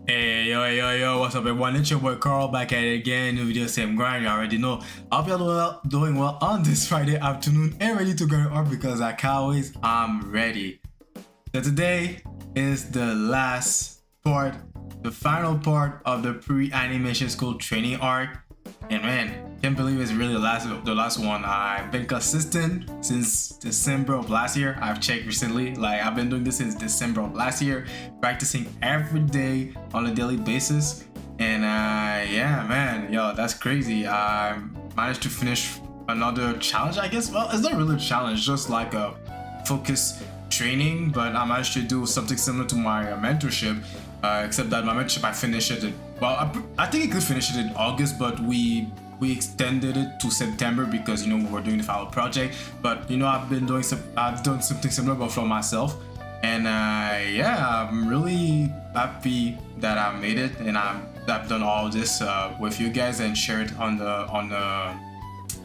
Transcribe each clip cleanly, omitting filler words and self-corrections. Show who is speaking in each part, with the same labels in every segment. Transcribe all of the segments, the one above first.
Speaker 1: Yo, what's up everyone? It's your boy Carl back at it again. New video, same grind, you already know. I hope you're doing well on this Friday afternoon and ready to go up because like always, I'm ready. So today is the last part, the final part of the pre-animation school training arc. And man, can't believe it's really the last one. I've been consistent since December of last year. I've checked recently, like I've been doing this since December of last year, practicing every day on a daily basis. And yeah, man, yo, that's crazy. I managed to finish another challenge, I guess. Well, it's not really a challenge, just like a focus training, but I managed to do something similar to my mentorship. Except that my mentorship, I finished it. Well, I think I could finish it in August, but we extended it to September because we were doing the final project. But I've done something similar, but for myself. And yeah, I'm really happy that I made it, and I've done all this with you guys and shared on the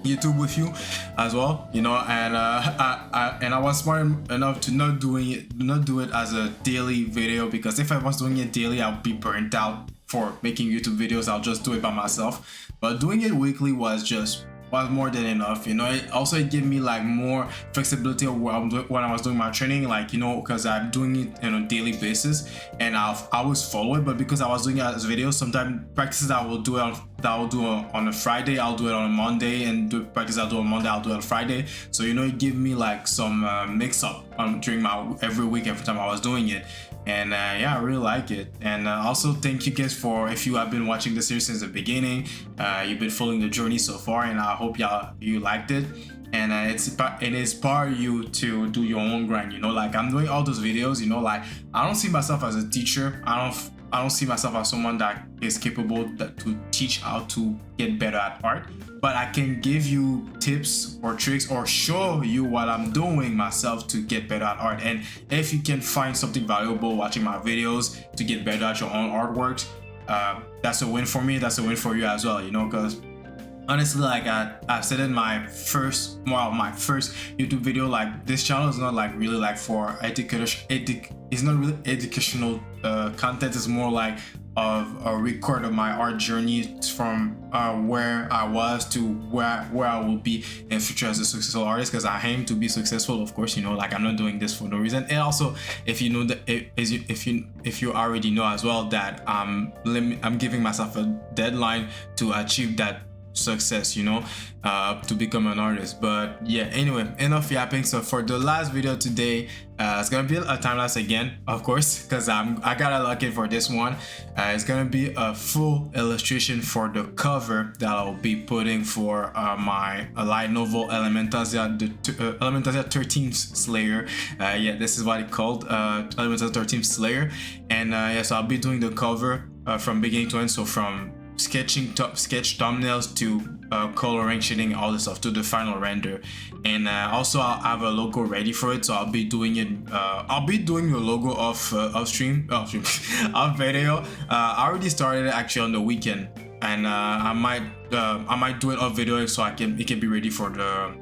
Speaker 1: YouTube with you as well, and I was smart enough to not do it as a daily video, because if I was doing it daily, I'll be burnt out for making YouTube videos. I'll just do it by myself. But doing it weekly was more than enough. It gave me like more flexibility of when I was doing my training, because I'm doing it on a daily basis and I always follow it. But because I was doing it as videos, sometimes practices I will do on a Friday, I'll do it on a Monday, and practice I'll do on Monday, I'll do it on Friday. So it gave me like some mix up during my every time I was doing it. And yeah, I really like it. And also thank you guys for, if you have been watching the series since the beginning, you've been following the journey so far, and I hope you liked it. And it inspires you to do your own grind. Like I'm doing all those videos, like I don't see myself as a teacher. I don't see myself as someone that is capable to teach how to get better at art, but I can give you tips or tricks or show you what I'm doing myself to get better at art. And if you can find something valuable watching my videos to get better at your own artworks, that's a win for me. That's a win for you as well, because honestly, like I said in my first YouTube video, like this channel is not like really like for it's not really educational content. It's more like of a record of my art journey from where I was to where I will be in future as a successful artist, because I aim to be successful, of course. Like I'm not doing this for no reason. And also, if you already know as well that I'm giving myself a deadline to achieve that success, to become an artist. But yeah, anyway, enough yapping. So for the last video today, it's gonna be a time lapse again, of course, because I gotta lock it for this one. It's gonna be a full illustration for the cover that I'll be putting for my light novel Elementasya 13th Slayer. Yeah, this is what it's called, Elementasya 13th Slayer. And yeah, so I'll be doing the cover from beginning to end, so from sketch thumbnails to coloring, shading, all this stuff to the final render. And also I'll have a logo ready for it, so I'll be doing it. I'll be doing the logo off video. I already started it actually on the weekend, and I might do it off video so it can be ready for the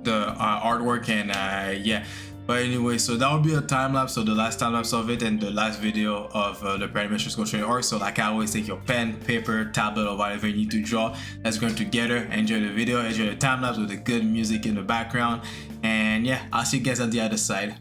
Speaker 1: artwork. And yeah. But anyway, so that will be a time lapse, so the last time lapse of it and the last video of the pre-animation school training arc. So like I always, take your pen, paper, tablet, or whatever you need to draw. Let's go together, enjoy the video, enjoy the time lapse with the good music in the background. And yeah, I'll see you guys on the other side.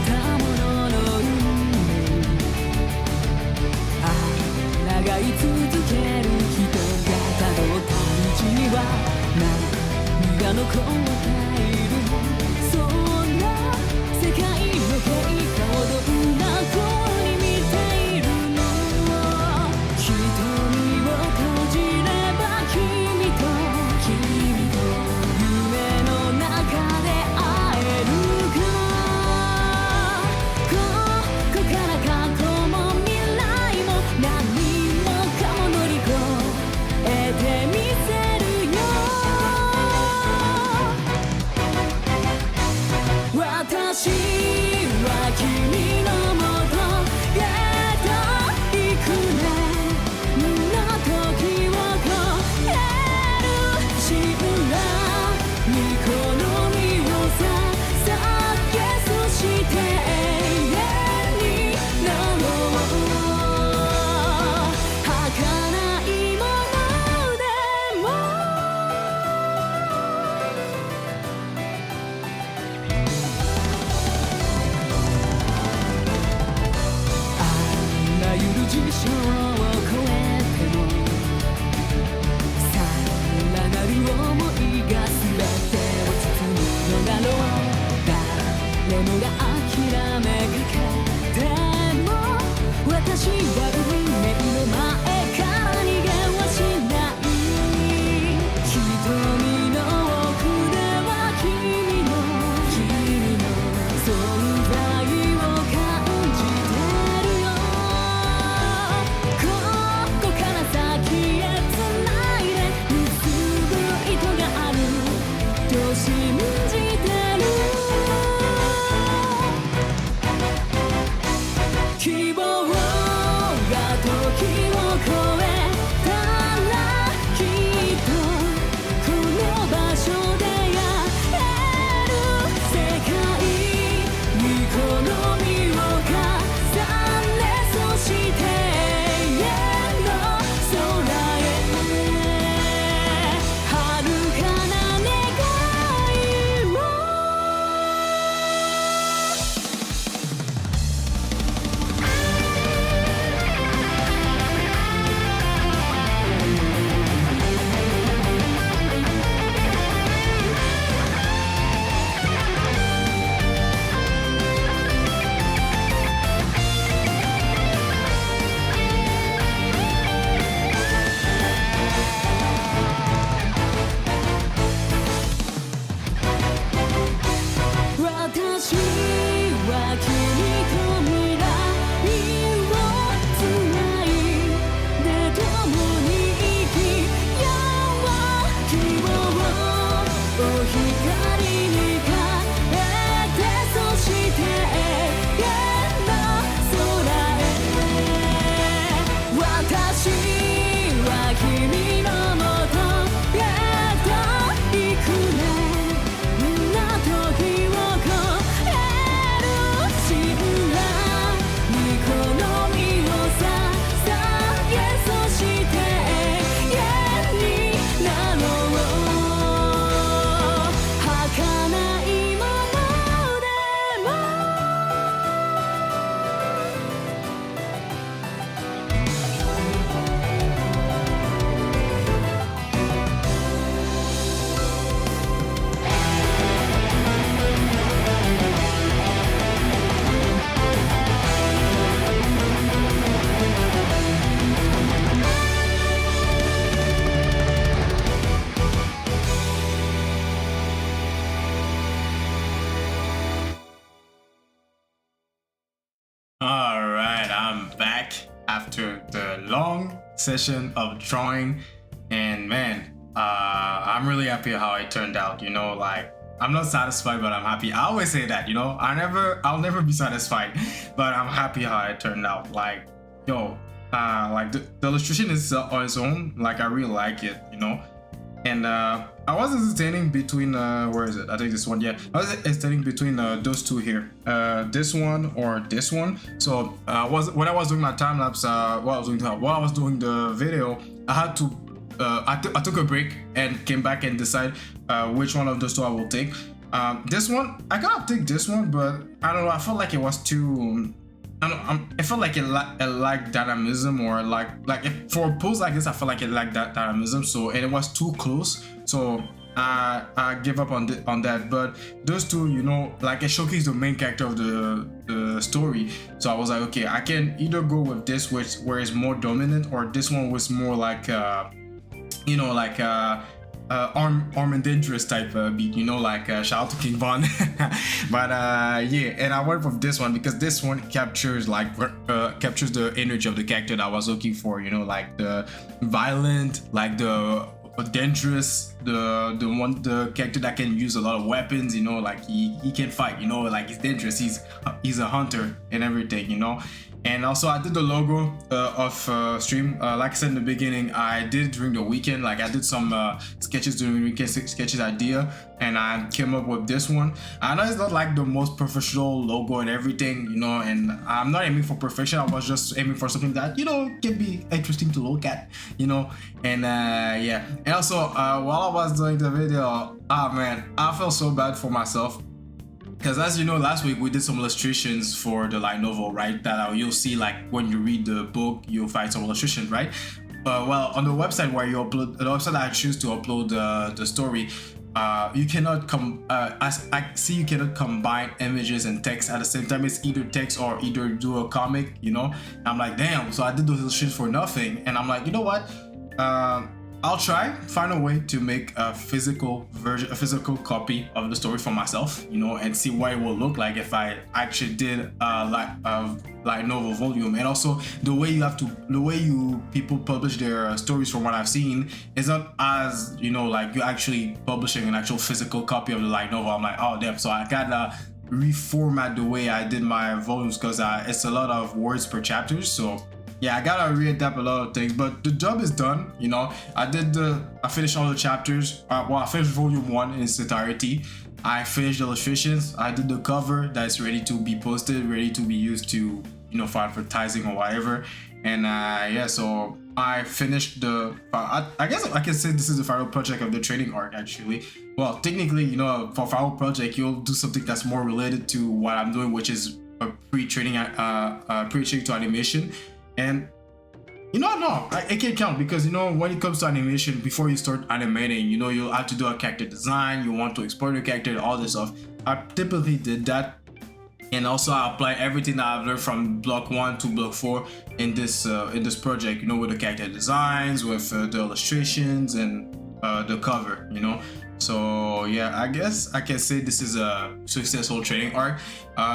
Speaker 2: たものの運命抗い続ける人がたどった道には涙の子を与えるそんな世界の平和をどんな風に見ているの瞳を閉じれば君と夢の中で会えるかここから過去も未来も何もかも乗り越えてみせるよ私は君のもとへと行くねの時を越える信頼に好みを捧げそして永遠になろう儚いものでもあらゆる事象を超えてもさらなる想いが全てを包むのだろう誰もが諦めかけても私は運命の前から逃げはしない瞳の奥では君の存在を感じてるよここから先へ繋いで結ぶ意図があると信じてる希望が時を超えたらきっとこの場所で会える世界に好みを重ねそして永遠の空へ遥かな願いを私は君と未来をつないで共に生きよう希望を光に変えてそして永遠の空へ私は君のもとへと行くねな時を越える信頼に好みを捧げそして永遠になろう儚いものでも
Speaker 1: Alright, I'm back after the long session of drawing, and man, I'm really happy how it turned out. You know, like I'm not satisfied, but I'm happy. I always say that, you know, I'll never be satisfied, but I'm happy how it turned out. Like, yo, like the illustration is on its own. Like I really like it, you know. And I was hesitating between where is it? I think this one. Yeah, I was hesitating between those two here, this one or this one. So when I was doing my time lapse, while I was doing the video, I had to I took a break and came back and decide which one of those two I will take. This one, I gotta take this one, but I don't know. I felt like it was too. I felt like it lacked dynamism, or like if, for a pose like this, I felt like it lacked that dynamism. So, and it was too close. So I give up on that. But those two, you know, like it showcased the main character of the story. So I was like, okay, I can either go with this, where it's more dominant, or this one was more like you know, like armed and dangerous type beat, you know, like shout out to King Von. But yeah, and I went with this one because this one captures like captures the energy of the character that I was looking for, you know, like the violent, like the dangerous, the character that can use a lot of weapons, you know, like he can fight, you know, like he's dangerous, he's a hunter and everything, you know. And also I did the logo of stream, like I said in the beginning, I did during the weekend. Like I did some sketches during the weekend, sketches idea, and I came up with this one. I know it's not like the most professional logo and everything, you know, and I'm not aiming for perfection. I was just aiming for something that, you know, can be interesting to look at, you know. And yeah, and also while I was doing the video, man, I felt so bad for myself. Because as you know, last week we did some illustrations for the light novel, right? That you'll see, like when you read the book, you'll find some illustrations, right? Well, on the website where you upload, the website I choose to upload the story, you cannot you cannot combine images and text at the same time. It's either text or either do a comic, you know. And I'm like, damn. So I did those illustrations for nothing, and I'm like, you know what? I'll find a way to make a physical version, a physical copy of the story for myself, you know, and see what it will look like if I actually did light novel volume. And also the way people publish their stories, from what I've seen, is not as, you know, like you're actually publishing an actual physical copy of the light novel. I'm like, oh damn. So I gotta reformat the way I did my volumes, because it's a lot of words per chapter. So yeah, I gotta readapt a lot of things, but the job is done, you know. I finished all the chapters. Well, I finished volume 1 in its entirety. I finished the illustrations. I did the cover that's ready to be posted, ready to be used to, you know, for advertising or whatever. And yeah, so I finished I guess I can say this is the final project of the training arc, actually. Well, technically, you know, for final project, you'll do something that's more related to what I'm doing, which is a pre-training to animation. And you know, no, it can't count, because, you know, when it comes to animation, before you start animating, you know, you'll have to do a character design, you want to explore the character, all this stuff. I typically did that, and also I apply everything that I've learned from block 1 to block 4 in this project, you know, with the character designs, with the illustrations, and the cover, you know. So yeah, I guess I can say this is a successful training arc.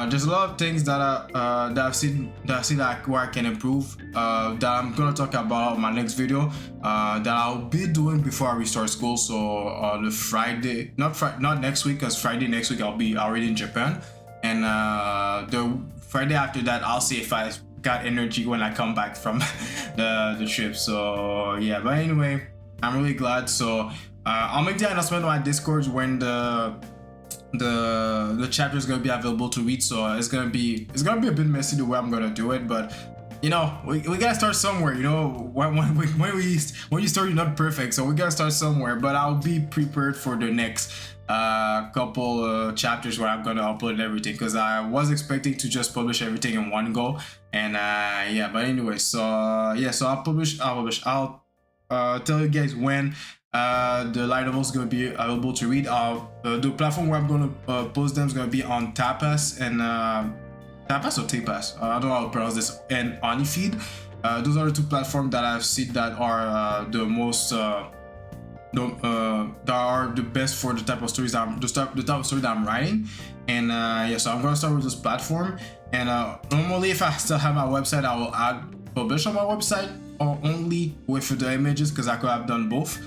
Speaker 1: There's a lot of things that I've seen like where I can improve, that I'm gonna talk about in my next video, that I'll be doing before I restart school. So the Friday, not next week, because Friday next week I'll be already in Japan, and the Friday after that I'll see if I got energy when I come back from the trip. So yeah, but anyway, I'm really glad. So I'll make the announcement on my Discord when the chapter is gonna be available to read. So it's gonna be a bit messy the way I'm gonna do it, but you know, we gotta start somewhere. You know, when you start, you're not perfect, so we gotta start somewhere. But I'll be prepared for the next couple chapters where I'm gonna upload everything, because I was expecting to just publish everything in one go. And yeah, but anyway, so yeah, so I'll tell you guys when the light novel is going to be available to read. The platform where I'm going to post them is going to be on Tapas and Tapas or Tapas, I don't know how to pronounce this, and Onifeed. Those are the two platforms that I've seen that are the most that are the best for the type of stories the type of story that I'm writing. And yeah, so I'm gonna start with this platform. And normally, if I still have my website, I will publish on my website, or only with the images, because I could have done both.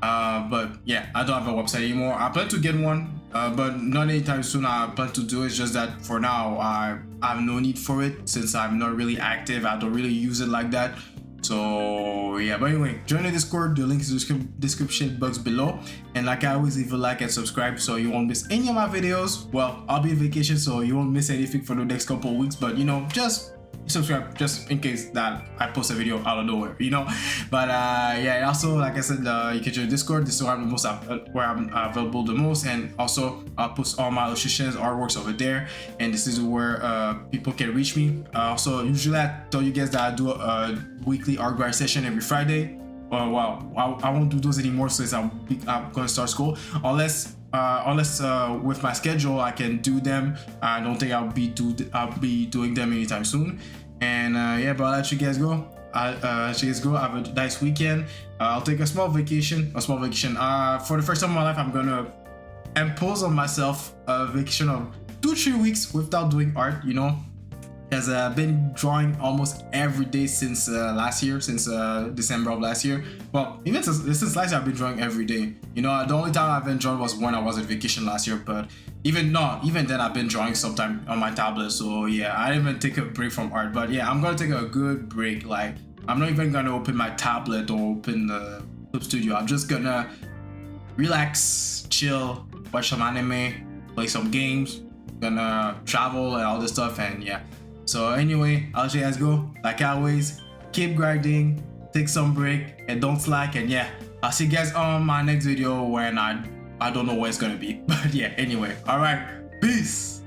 Speaker 1: But yeah, I don't have a website anymore. I plan to get one, but not anytime soon. I plan to do it. It's just that for now, I have no need for it, since I'm not really active. I don't really use it like that. So yeah, but anyway, join the Discord. The link is in the description box below. And like I always, leave a like and subscribe so you won't miss any of my videos. Well, I'll be on vacation, so you won't miss anything for the next couple of weeks. But you know, just subscribe just in case that I post a video out of nowhere, you know. But yeah, and also like I said, you can join Discord. This is where I'm available the most, and also I'll post all my illustrations, artworks over there, and this is where people can reach me. Also, usually I tell you guys that I do a weekly art grind session every Friday. Well, I won't do those anymore since I'm gonna start school, unless with my schedule I can do them. I don't think I'll be doing them anytime soon. And yeah, but I'll let you guys go. Have a nice weekend. I'll take a small vacation. For the first time in my life, I'm gonna impose on myself a vacation of 2-3 weeks without doing art, you know, because I've been drawing almost every day since last year, since December of last year. Well, even since last year, I've been drawing every day. You know, the only time I've been drawing was when I was on vacation last year. But even then, I've been drawing sometime on my tablet. So yeah, I didn't even take a break from art. But yeah, I'm gonna take a good break. Like, I'm not even gonna open my tablet or open the Clip Studio. I'm just gonna relax, chill, watch some anime, play some games, gonna travel and all this stuff, and yeah. So anyway, I'll let you guys go. Like always, keep grinding, take some break, and don't slack. And yeah, I'll see you guys on my next video when I don't know where it's gonna be. But yeah, anyway, all right, peace.